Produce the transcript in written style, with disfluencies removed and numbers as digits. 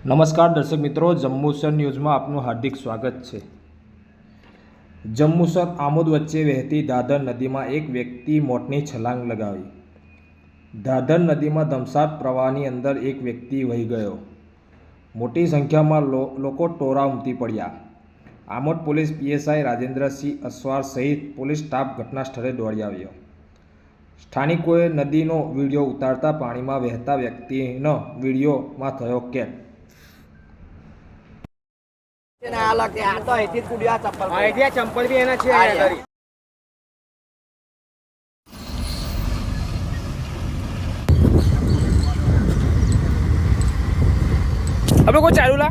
નમસ્કાર દર્શક મિત્રો, જંબુસર ન્યૂઝમાં આપનું હાર્દિક સ્વાગત છે। જંબુસર આમોદ વચ્ચે વહેતી ધાધર નદીમાં એક વ્યક્તિ મોતની છલાંગ લગાવી। ધાધર નદીમાં ધમસાટ પ્રવાહની અંદર એક વ્યક્તિ વહી ગયો। મોટી સંખ્યામાં લોકો ટોળા ઉમટી પડ્યા। આમોદ પોલીસ પીએસઆઈ રાજેન્દ્રસિંહ અસવાર સહિત પોલીસ સ્ટાફ ઘટના સ્થળે દોડી આવ્યો। સ્થાનિકોએ નદીનો વિડીયો ઉતારતા પાણીમાં વહેતા વ્યક્તિનો વિડીયોમાં થયો કેદ। चंपल भी है ना चाहिए अब को चालू ला